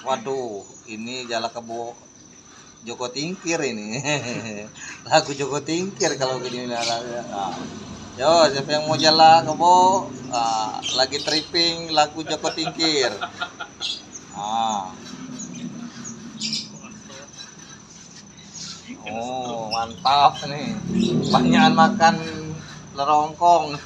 Waduh, ini Jala Kebo Joko Tingkir ini. Lagu Joko Tingkir kalau gini nah. Yo, siapa yang mau Jala Kebo? Lagi tripping lagu Joko Tingkir. Ah. Oh, mantap nih. Banyakan makan lerongkong.